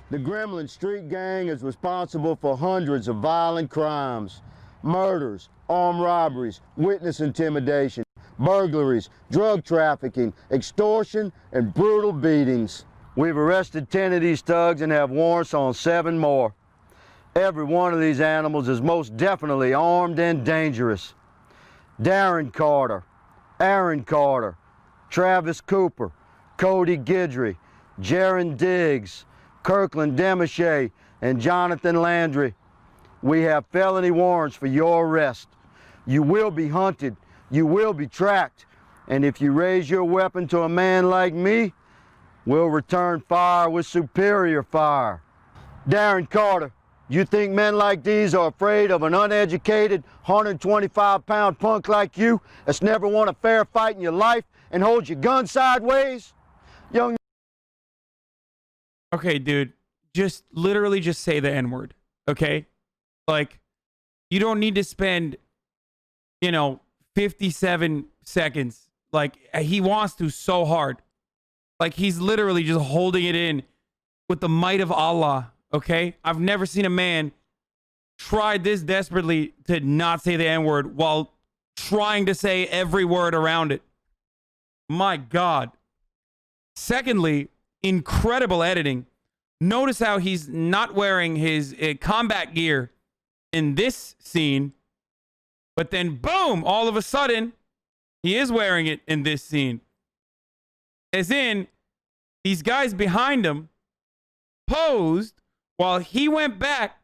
The Gremlin Street Gang is responsible for hundreds of violent crimes, murders, armed robberies, witness intimidation, burglaries, drug trafficking, extortion, and brutal beatings. We've arrested 10 of these thugs and have warrants on 7 more. Every one of these animals is most definitely armed and dangerous. Darren Carter, Aaron Carter, Travis Cooper, Cody Guidry, Jaron Diggs, Kirkland Demachet, and Jonathan Landry. We have felony warrants for your arrest. You will be hunted, you will be tracked, and if you raise your weapon to a man like me, we'll return fire with superior fire. Darren Carter, you think men like these are afraid of an uneducated, 125-pound punk like you that's never won a fair fight in your life and holds your gun sideways? Young. Okay, dude, just literally just say the N-word, okay? Like, you don't need to spend, 57 seconds. Like, he wants to so hard. Like, he's literally just holding it in with the might of Allah, okay? I've never seen a man try this desperately to not say the N-word while trying to say every word around it. My God. Secondly, incredible editing. Notice how he's not wearing his combat gear in this scene, but then boom, all of a sudden, he is wearing it in this scene. As in, these guys behind him posed while he went back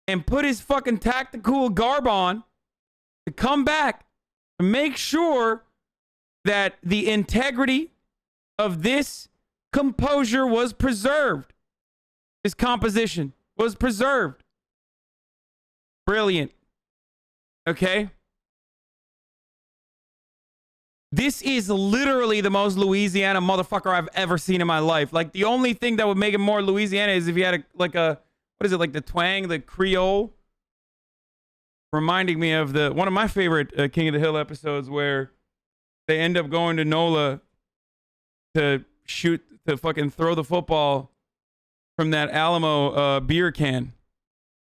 and put his fucking tactical garb on to come back and make sure that the integrity of this composure was preserved. His composition was preserved. Brilliant. Okay? This is literally the most Louisiana motherfucker I've ever seen in my life. Like, the only thing that would make him more Louisiana is if he had like the twang, the Creole. Reminding me of one of my favorite King of the Hill episodes where they end up going to NOLA to fucking throw the football from that Alamo beer can.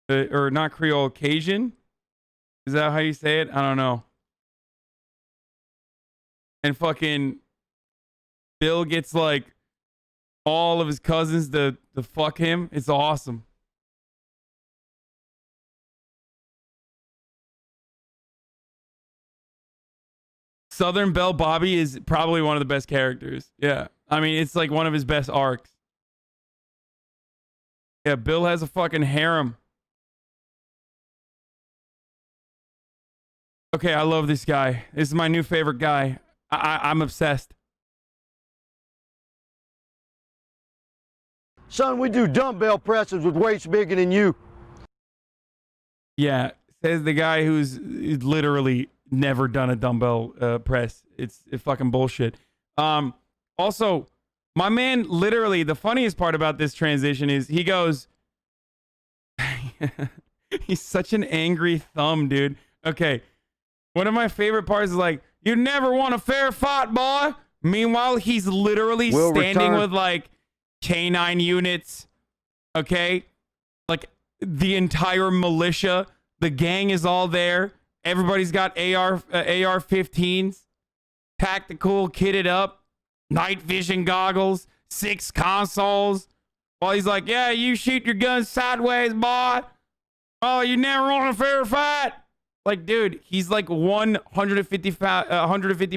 Or not Creole, Cajun? Is that how you say it? I don't know. And fucking Bill gets like all of his cousins to fuck him. It's awesome. Southern Belle Bobby is probably one of the best characters. Yeah. I mean, it's like one of his best arcs. Yeah, Bill has a fucking harem. Okay, I love this guy. This is my new favorite guy. I'm obsessed. Son, we do dumbbell presses with weights bigger than you. Yeah, says the guy who's literally never done a dumbbell press. It's fucking bullshit. Also, my man, literally, the funniest part about this transition is he goes, he's such an angry thumb, dude. Okay, one of my favorite parts is like, you never won a fair fight, boy. Meanwhile, he's literally standing with like K9 units. Okay, like the entire militia, the gang is all there. Everybody's got AR-15s, tactical, kitted up, night vision goggles, 6 consoles. While he's like, yeah, you shoot your gun sideways, boy. Oh, you never won a fair fight. Like, dude, he's like 150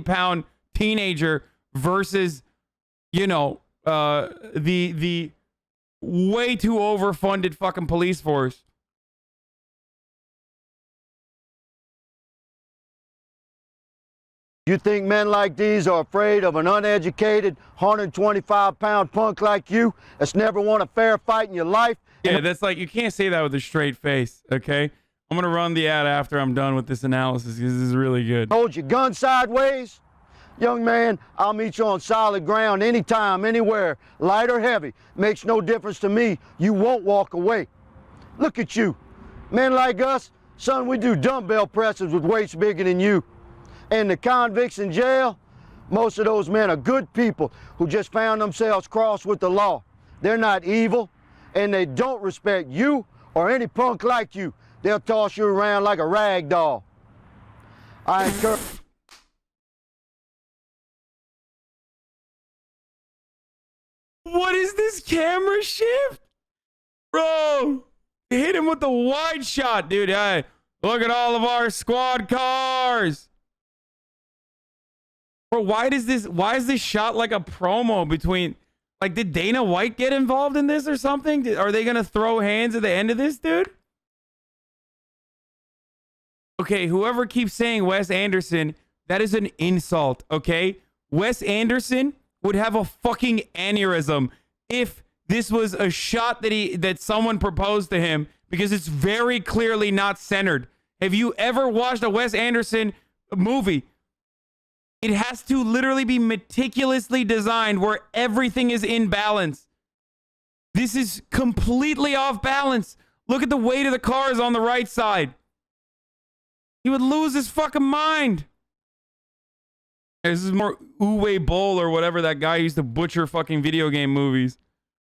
pound teenager versus, the way too overfunded fucking police force. You think men like these are afraid of an uneducated, 125-pound punk like you that's never won a fair fight in your life? Yeah, that's like, you can't say that with a straight face, okay? I'm going to run the ad after I'm done with this analysis because this is really good. Hold your gun sideways? Young man, I'll meet you on solid ground anytime, anywhere, light or heavy. Makes no difference to me. You won't walk away. Look at you. Men like us, son, we do dumbbell presses with weights bigger than you. And the convicts in jail, most of those men are good people who just found themselves crossed with the law. They're not evil. and they don't respect you or any punk like you. They'll toss you around like a rag doll. I encourage... What is this camera shift? Bro, hit him with the wide shot, dude. Hey, look at all of our squad cars. Bro, why is this shot like a promo between, like, did Dana White get involved in this or something? Are they gonna throw hands at the end of this, dude? Okay, whoever keeps saying Wes Anderson, that is an insult, okay? Wes Anderson would have a fucking aneurysm if this was a shot that someone proposed to him, because it's very clearly not centered. Have you ever watched a Wes Anderson movie? It has to literally be meticulously designed where everything is in balance. This is completely off balance. Look at the weight of the cars on the right side. He would lose his fucking mind. This is more Uwe Boll or whatever that guy used to butcher fucking video game movies.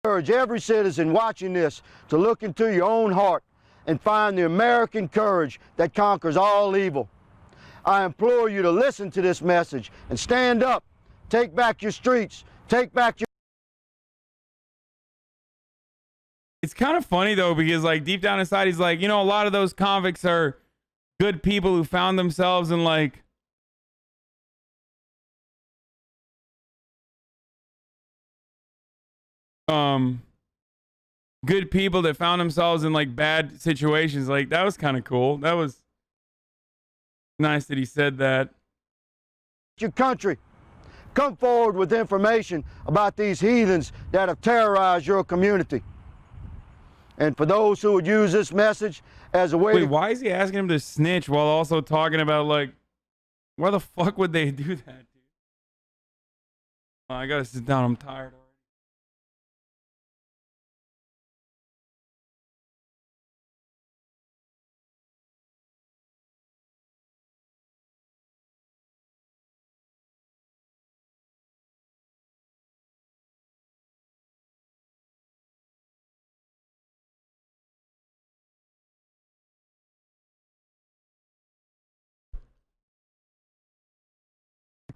I urge every citizen watching this to look into your own heart and find the American courage that conquers all evil. I implore you to listen to this message and stand up. Take back your streets. Take back your... It's kind of funny though, because like deep down inside, he's like, you know, a lot of those convicts are good people who found themselves in like good people that found themselves in like bad situations. Like, that was kind of cool. That was nice that he said that. Your country. Come forward with information about these heathens that have terrorized your community. And for those who would use this message as a way Wait, why is he asking him to snitch while also talking about, like, why the fuck would they do that, dude? Oh, I gotta sit down. I'm tired already.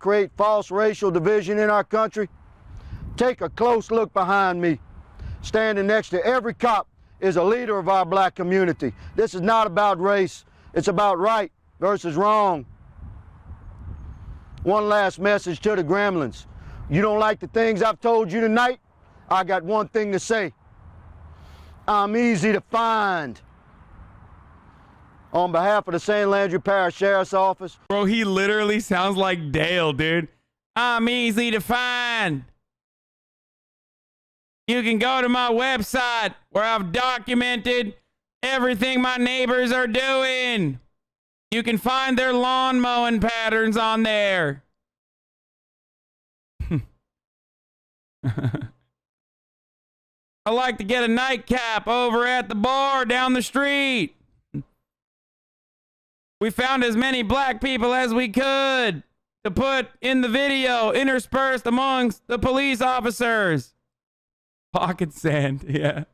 create false racial division in our country? Take a close look behind me. Standing next to every cop is a leader of our black community. This is not about race. It's about right versus wrong. One last message to the gremlins. You don't like the things I've told you tonight? I got one thing to say. I'm easy to find. On behalf of the St. Landry Parish Sheriff's Office. Bro, he literally sounds like Dale, dude. I'm easy to find. You can go to my website where I've documented everything my neighbors are doing. You can find their lawn mowing patterns on there. I like to get a nightcap over at the bar down the street. We found as many black people as we could to put in the video, interspersed amongst the police officers. Pocket sand, yeah.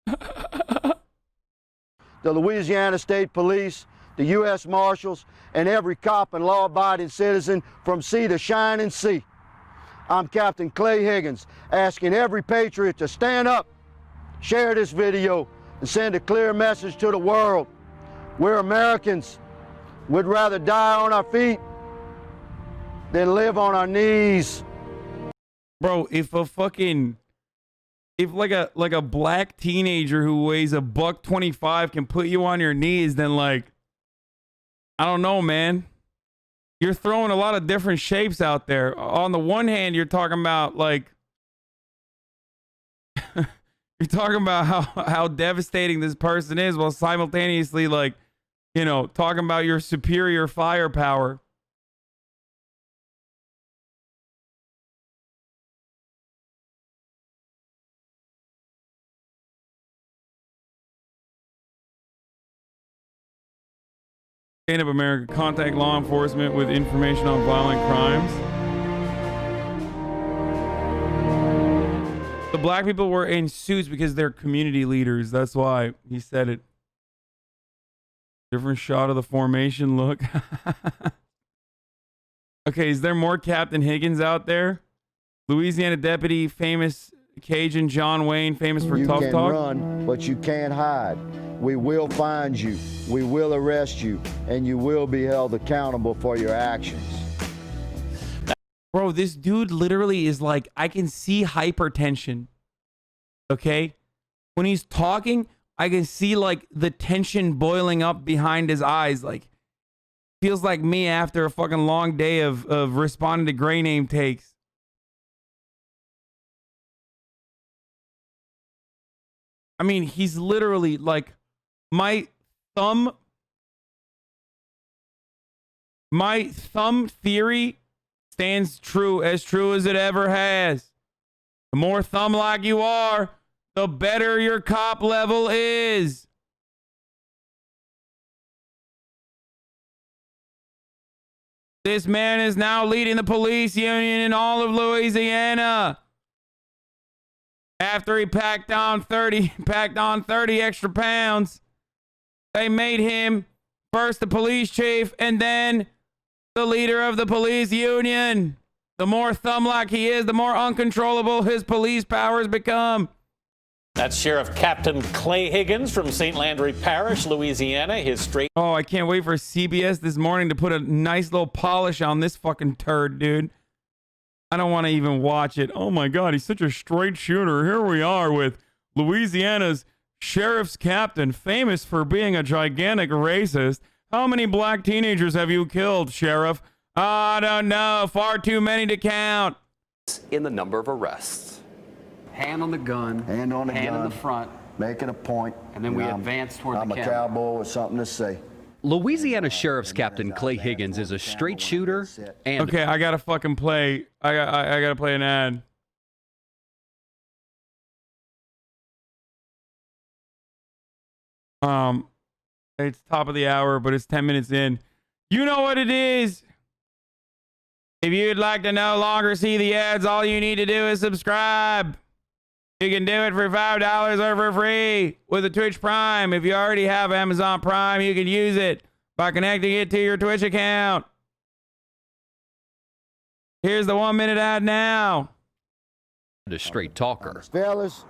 The Louisiana State Police, the U.S. Marshals, and every cop and law-abiding citizen from sea to shining sea. I'm Captain Clay Higgins, asking every patriot to stand up, share this video, and send a clear message to the world. We're Americans. We'd rather die on our feet than live on our knees. Bro, if like a black teenager who weighs $125 can put you on your knees, then like, I don't know, man. You're throwing a lot of different shapes out there. On the one hand, you're talking about like you're talking about how devastating this person is, while simultaneously, like, you know, talking about your superior firepower. Stand Up America, contact law enforcement with information on violent crimes. The black people were in suits because they're community leaders. That's why he said it. Different shot of the formation. Look. Okay, is there more Captain Higgins out there? Louisiana deputy, famous Cajun John Wayne, famous for tough talk. You can run, but you can't hide. We will find you. We will arrest you, and you will be held accountable for your actions. Bro, this dude literally is like, I can see hypertension. Okay? When he's talking, I can see like the tension boiling up behind his eyes. Like, feels like me after a fucking long day of responding to gray name takes. I mean, he's literally like, my thumb theory stands true as it ever has. The more thumb like you are, the better your cop level is. This man is now leading the police union in all of Louisiana. After he packed on 30 extra pounds, they made him first the police chief and then the leader of the police union. The more thumb-like he is, the more uncontrollable his police powers become. That's Sheriff Captain Clay Higgins from St. Landry Parish, Louisiana. His straight... Oh, I can't wait for CBS this morning to put a nice little polish on this fucking turd, dude. I don't want to even watch it. Oh my God, he's such a straight shooter. Here we are with Louisiana's sheriff's captain, famous for being a gigantic racist. How many black teenagers have you killed, Sheriff? I don't know. Far too many to count. In the number of arrests. Hand on the gun. Hand on the gun. Hand in the front. Making a point. And then we advance toward the camera. I'm a cowboy with something to say. Louisiana Sheriff's Captain Clay Higgins is a straight shooter and... Okay, I gotta fucking play. I gotta play an ad. It's top of the hour, but it's 10 minutes in. You know what it is. If you'd like to no longer see the ads, all you need to do is subscribe. You can do it for $5 or for free with a Twitch Prime. If you already have Amazon Prime, you can use it by connecting it to your Twitch account. Here's the 1 minute ad now. A straight talker. Fellas,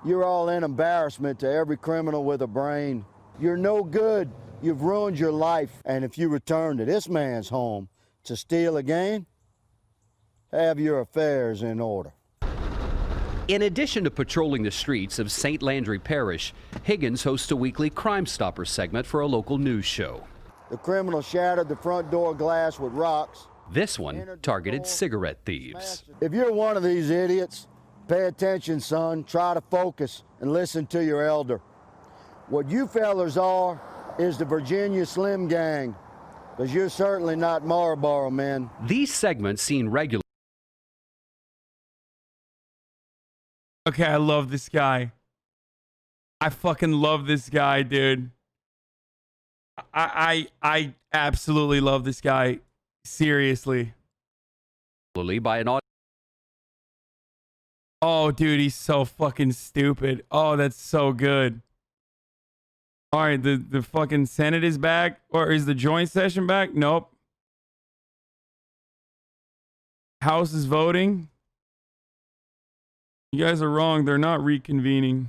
you're all an embarrassment to every criminal with a brain. You're no good. You've ruined your life. And if you return to this man's home to steal again, have your affairs in order. In addition to patrolling the streets of St. Landry Parish, Higgins hosts a weekly Crime Stopper segment for a local news show. The criminal shattered the front door glass with rocks. This one targeted cigarette thieves. If you're one of these idiots, pay attention, son. Try to focus and listen to your elder. What you fellas are is the Virginia Slim Gang, because you're certainly not Marlboro men. These segments seen regularly. Okay, I love this guy. I fucking love this guy, dude. I absolutely love this guy. Seriously. By an audience. Oh, dude, he's so fucking stupid. Oh, that's so good. All right, the fucking Senate is back. Or is the joint session back? Nope. House is voting. You guys are wrong. They're not reconvening.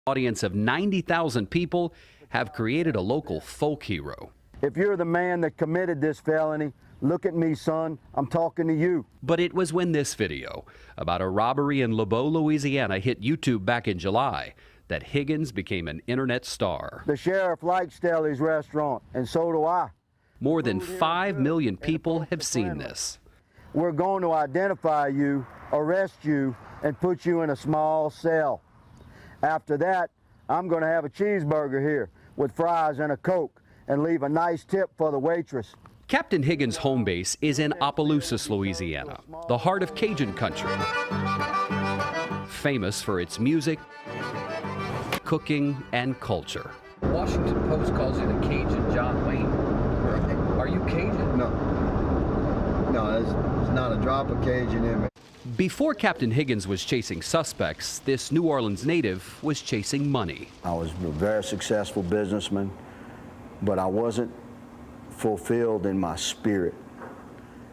Audience of 90,000 people have created a local folk hero. If you're the man that committed this felony, look at me, son. I'm talking to you. But it was when this video about a robbery in LeBeau, Louisiana hit YouTube back in July that Higgins became an internet star. The sheriff likes Stelly's restaurant, and so do I. More than 5 million people have seen this. We're going to identify you, arrest you, and put you in a small cell. After that, I'm going to have a cheeseburger here with fries and a Coke and leave a nice tip for the waitress. Captain Higgins' home base is in Opelousas, Louisiana, the heart of Cajun country. Famous for its music, cooking, and culture. Washington Post calls you the Cajun John Wayne. Are you Cajun? No, there's not a drop of Cajun in me. Before Captain Higgins was chasing suspects, this New Orleans native was chasing money. I was a very successful businessman, but I wasn't fulfilled in my spirit.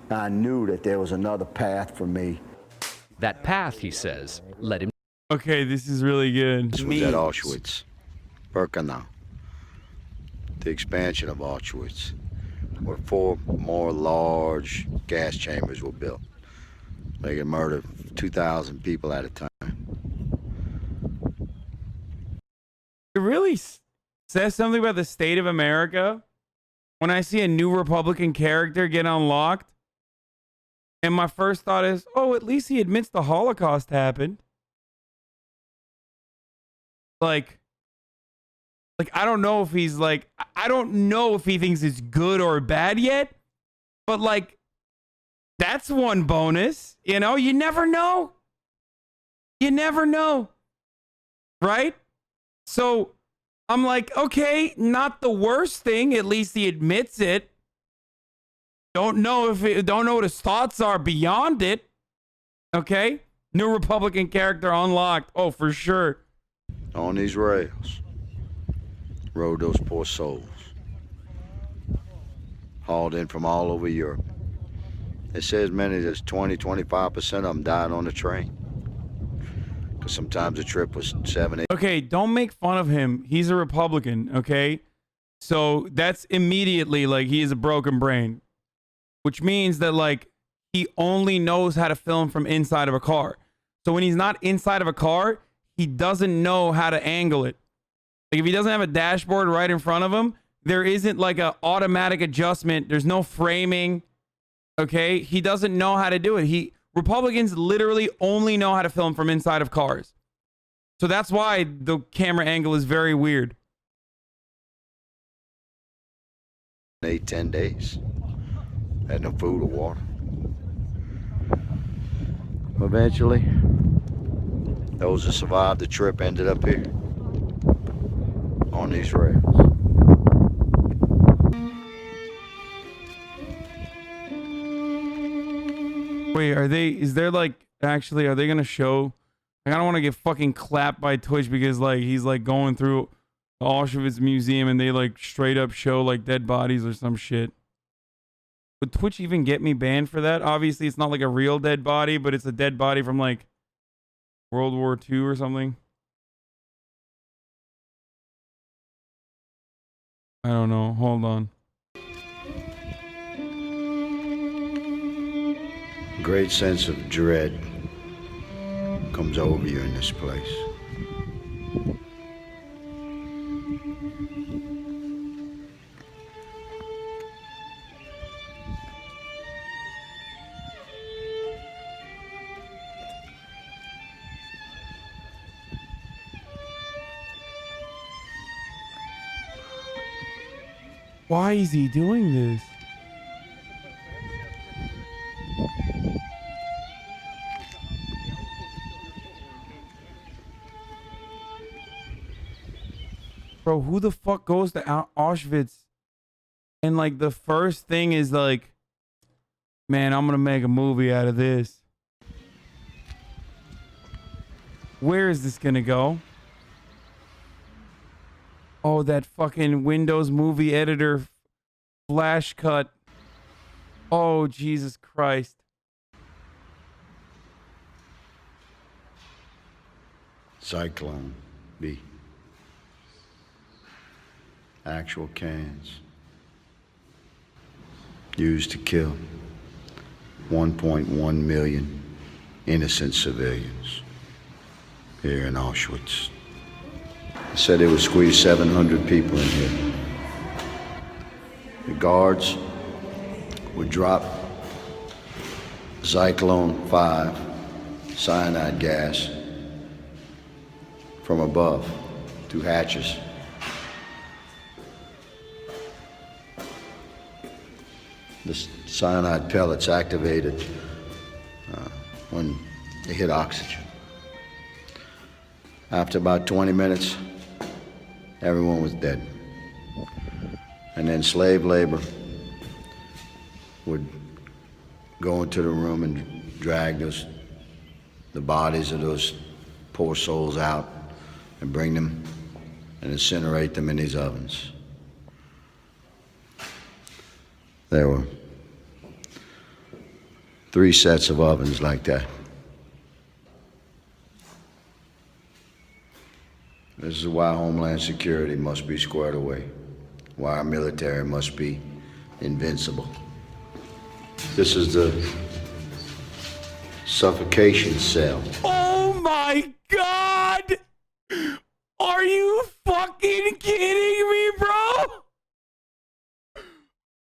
I knew that there was another path for me. That path, he says, led him. Okay, this is really good. This was at Auschwitz, Birkenau. The expansion of Auschwitz, where 4 more large gas chambers were built. They could murder 2,000 people at a time. It really says something about the state of America when I see a new Republican character get unlocked. And my first thought is, oh, at least he admits the Holocaust happened. Like I don't know if he's like, I don't know if he thinks it's good or bad yet, but like, that's one bonus. You know, you never know. You never know. Right? So I'm like, okay, not the worst thing. At least he admits it. Don't know what his thoughts are beyond it. Okay? New Republican character unlocked. Oh, for sure. On these rails rode those poor souls, hauled in from all over Europe. They say as many as 20-25% of them died on the train, because sometimes the trip was 7-8. Okay, don't make fun of him. He's a Republican, okay? So that's immediately like he is a broken brain, which means that like he only knows how to film from inside of a car. So when he's not inside of a car, he doesn't know how to angle it. Like if he doesn't have a dashboard right in front of him, there isn't like an automatic adjustment. There's no framing. Okay, he doesn't know how to do it. Republicans literally only know how to film from inside of cars. So that's why the camera angle is very weird. 8-10 days. Had no food or water. Eventually, those that survived the trip ended up here on these rails. Wait, are they gonna show? Like, I don't want to get fucking clapped by Twitch because like he's like going through the Auschwitz museum and they like straight up show like dead bodies or some shit. Would Twitch even get me banned for that? Obviously, it's not like a real dead body, but it's a dead body from like World War II or something. I don't know. Hold on. Great sense of dread comes over you in this place. Why is he doing this? Bro, who the fuck goes to Auschwitz and like the first thing is like, man, I'm gonna make a movie out of this. Where is this gonna go? Oh, that fucking Windows movie editor flash cut. Oh, Jesus Christ. Cyclone B. Actual cans used to kill 1.1 million innocent civilians here in Auschwitz. They said they would squeeze 700 people in here. The guards would drop Zyklone 5 cyanide gas from above through hatches. The cyanide pellets activated when they hit oxygen. After about 20 minutes, everyone was dead. And then slave labor would go into the room and drag those the bodies of those poor souls out and bring them and incinerate them in these ovens. There were 3 sets of ovens like that. This is why Homeland Security must be squared away, why our military must be invincible. This is the suffocation cell. Oh my God! Are you fucking kidding me, bro?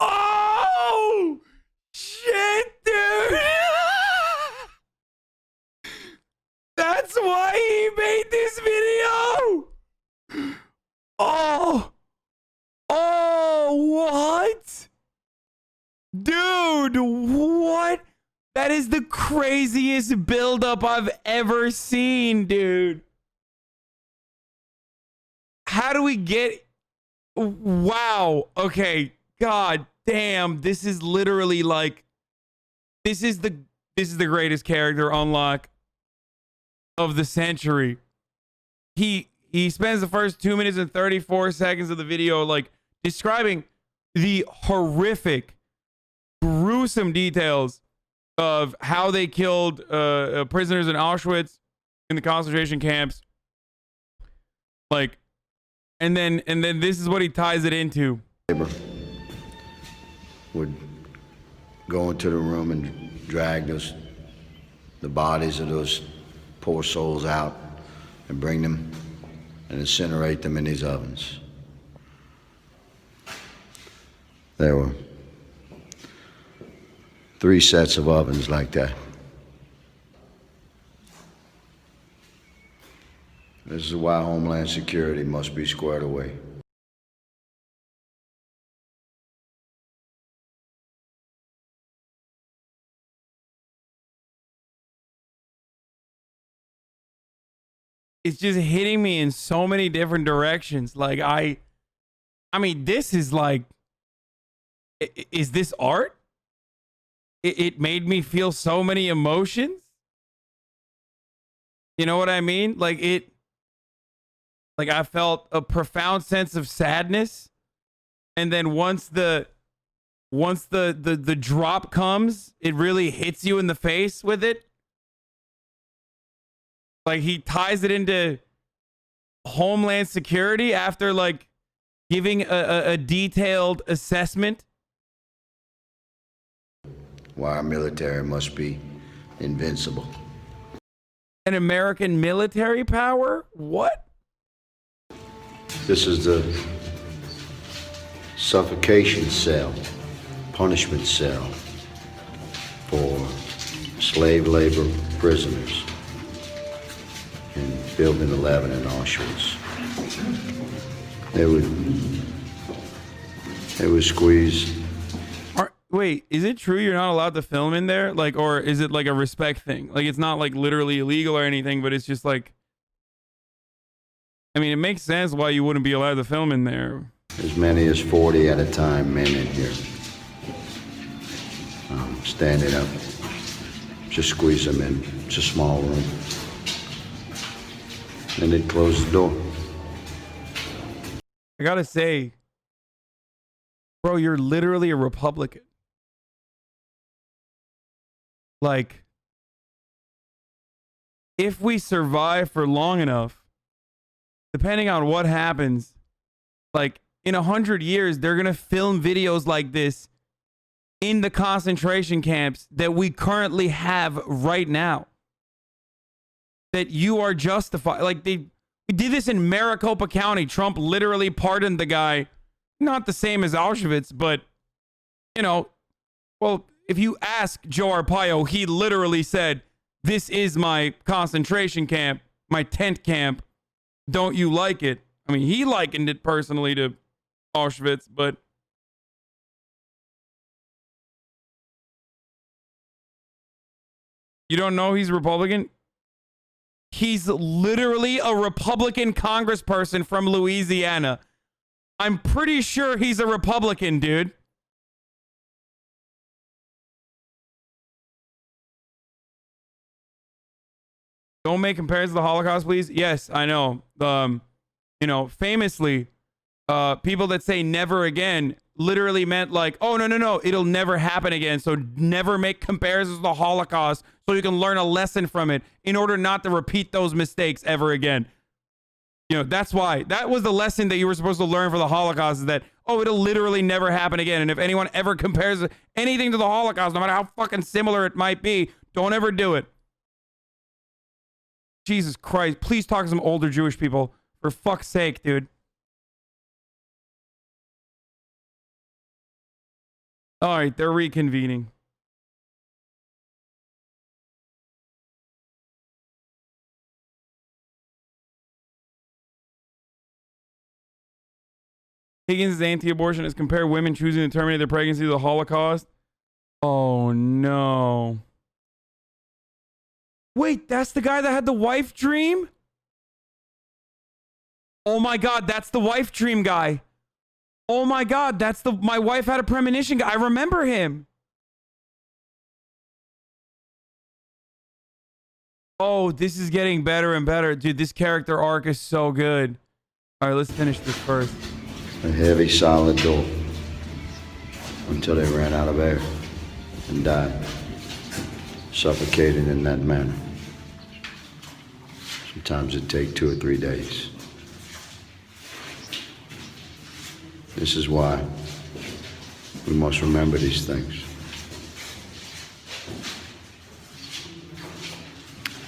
Oh! Shit, dude! That's why he made this video! Oh! Oh, what? Dude, what? That is the craziest buildup I've ever seen, dude. How do we get... Wow. Okay. God damn. This is literally like... This is the greatest character unlock of the century. He spends the first 2 minutes and 34 seconds of the video like describing the horrific, gruesome details of how they killed prisoners in Auschwitz, in the concentration camps. Like, and then this is what he ties it into. Would go into the room and drag the bodies of those poor souls out and bring them and incinerate them in these ovens. There were 3 sets of ovens like that. This is why Homeland Security must be squared away. It's just hitting me in so many different directions. Like I mean, this is like, is this art? It made me feel so many emotions. You know what I mean? Like I felt a profound sense of sadness. And then once the drop comes, it really hits you in the face with it. Like he ties it into Homeland Security after like giving a detailed assessment. Why our military must be invincible. An American military power? What? This is the suffocation cell, punishment cell for slave labor prisoners in Building 11 in Auschwitz. They would squeeze. Wait, is it true you're not allowed to film in there? Like, or is it like a respect thing? Like, it's not like literally illegal or anything, but it's just like, I mean, it makes sense why you wouldn't be allowed to film in there. As many as 40 at a time, men in here. Standing up, just squeeze them in. It's a small room. Then they'd close the door. I gotta say, bro, you're literally a Republican. Like, if we survive for long enough, depending on what happens, like in 100 years, they're going to film videos like this in the concentration camps that we currently have right now. That you are justified. Like we did this in Maricopa County. Trump literally pardoned the guy. Not the same as Auschwitz, but, you know, well, if you ask Joe Arpaio, he literally said, "This is my concentration camp, my tent camp. Don't you like it?" I mean, he likened it personally to Auschwitz, but you don't know he's Republican? He's literally a Republican congressperson from Louisiana. I'm pretty sure he's a Republican, dude. Don't make comparisons to the Holocaust, please. Yes, I know. You know, famously, people that say never again literally meant like, oh, no, it'll never happen again. So never make comparisons to the Holocaust so you can learn a lesson from it in order not to repeat those mistakes ever again. You know, that's why. That was the lesson that you were supposed to learn for the Holocaust, is that, oh, it'll literally never happen again. And if anyone ever compares anything to the Holocaust, no matter how fucking similar it might be, don't ever do it. Jesus Christ. Please talk to some older Jewish people. For fuck's sake, dude. All right, they're reconvening. Higgins is anti-abortion as compare women choosing to terminate their pregnancy to the Holocaust. Oh, no. Wait, that's the guy that had the wife dream? Oh my God, that's the wife dream guy. Oh my God, that's the my wife had a premonition guy. I remember him. Oh, this is getting better and better. Dude, this character arc is so good. All right, let's finish this first. A heavy, solid door until they ran out of air and died, suffocated in that manner. Sometimes it'd take 2 or 3 days. This is why we must remember these things.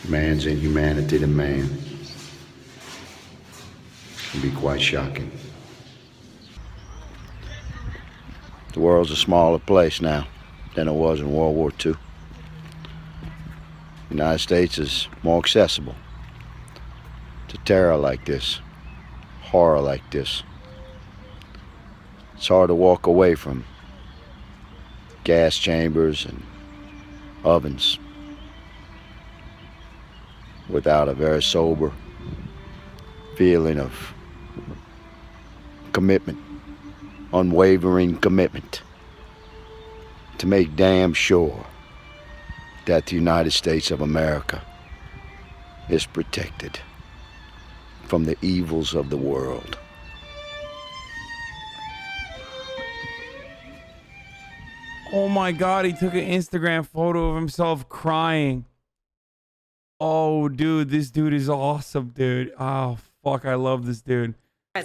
Man's inhumanity to man can be quite shocking. The world's a smaller place now than it was in World War II. The United States is more accessible to terror like this, horror like this. It's hard to walk away from gas chambers and ovens without a very sober feeling of commitment, unwavering commitment to make damn sure that the United States of America is protected from the evils of the world. Oh my God, he took an Instagram photo of himself crying. Oh, dude, this dude is awesome, dude. Oh, fuck, I love this dude.